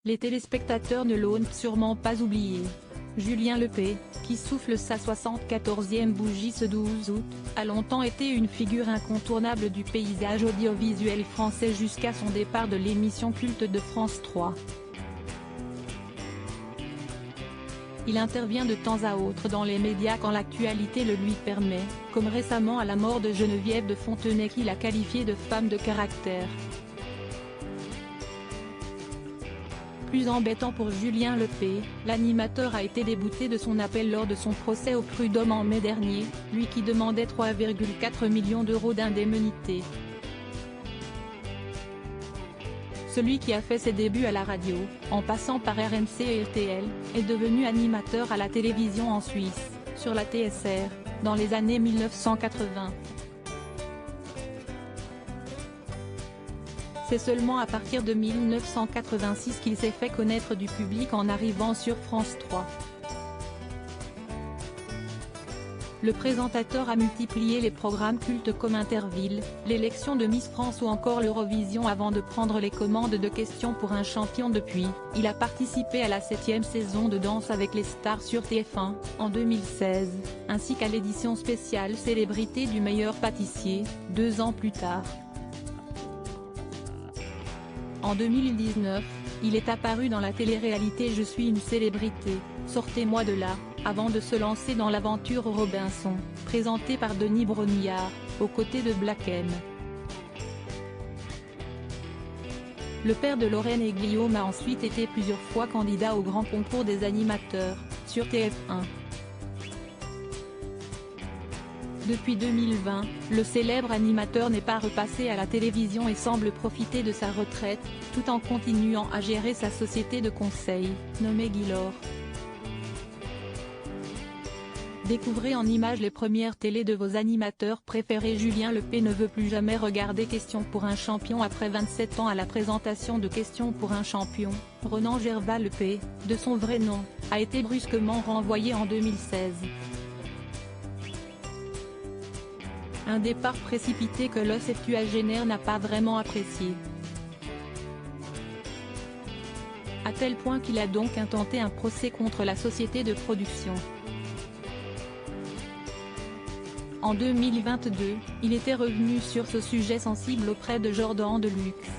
Les téléspectateurs ne l'ont sûrement pas oublié. Julien Lepay, qui souffle sa 74e bougie ce 12 août, a longtemps été une figure incontournable du paysage audiovisuel français jusqu'à son départ de l'émission culte de France 3. Il intervient de temps à autre dans les médias quand l'actualité le lui permet, comme récemment à la mort de Geneviève de Fontenay qu'il a qualifiée de femme de caractère. Plus embêtant pour Julien Lepay, l'animateur a été débouté de son appel lors de son procès au prud'homme en mai dernier, lui qui demandait 3,4 millions d'euros d'indemnité. Celui qui a fait ses débuts à la radio, en passant par RMC et RTL, est devenu animateur à la télévision en Suisse, sur la TSR, dans les années 1980. C'est seulement à partir de 1986 qu'il s'est fait connaître du public en arrivant sur France 3. Le présentateur a multiplié les programmes cultes comme Interville, l'élection de Miss France ou encore l'Eurovision avant de prendre les commandes de Questions pour un champion. Depuis, il a participé à la 7e saison de Danse avec les stars sur TF1, en 2016, ainsi qu'à l'édition spéciale Célébrité du meilleur pâtissier, 2 ans plus tard. En 2019, il est apparu dans la télé-réalité Je suis une célébrité, sortez-moi de là, avant de se lancer dans l'aventure Robinson, présentée par Denis Brognard, aux côtés de Black M. Le père de Lorraine et Guillaume a ensuite été plusieurs fois candidat au grand concours des animateurs, sur TF1. Depuis 2020, le célèbre animateur n'est pas repassé à la télévision et semble profiter de sa retraite, tout en continuant à gérer sa société de conseil, nommée Guilor. Découvrez en images les premières télés de vos animateurs préférés. Julien Lepay ne veut plus jamais regarder Questions pour un champion après 27 ans à la présentation de Questions pour un champion. Ronan Gervais Lepay, de son vrai nom, a été brusquement renvoyé en 2016. Un départ précipité que le septuagénaire n'a pas vraiment apprécié. À tel point qu'il a donc intenté un procès contre la société de production. En 2022, il était revenu sur ce sujet sensible auprès de Jordan Deluxe.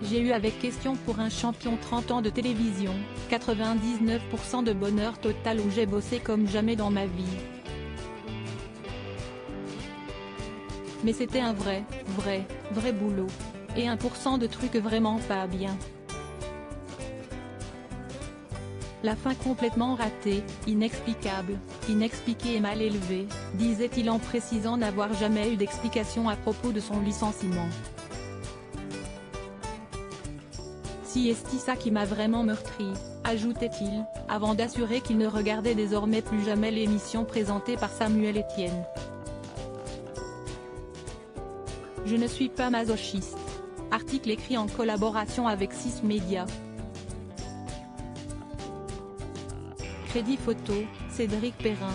J'ai eu avec Questions pour un champion 30 ans de télévision, 99% de bonheur total où j'ai bossé comme jamais dans ma vie. Mais c'était un vrai boulot. Et 1% de trucs vraiment pas bien. La fin complètement ratée, inexplicable, inexpliquée et mal élevée, disait-il en précisant n'avoir jamais eu d'explication à propos de son licenciement. Si est-ce ça qui m'a vraiment meurtri, ajoutait-il, avant d'assurer qu'il ne regardait désormais plus jamais l'émission présentée par Samuel Etienne. Je ne suis pas masochiste. Article écrit en collaboration avec 6 Médias. Crédit photo, Cédric Perrin.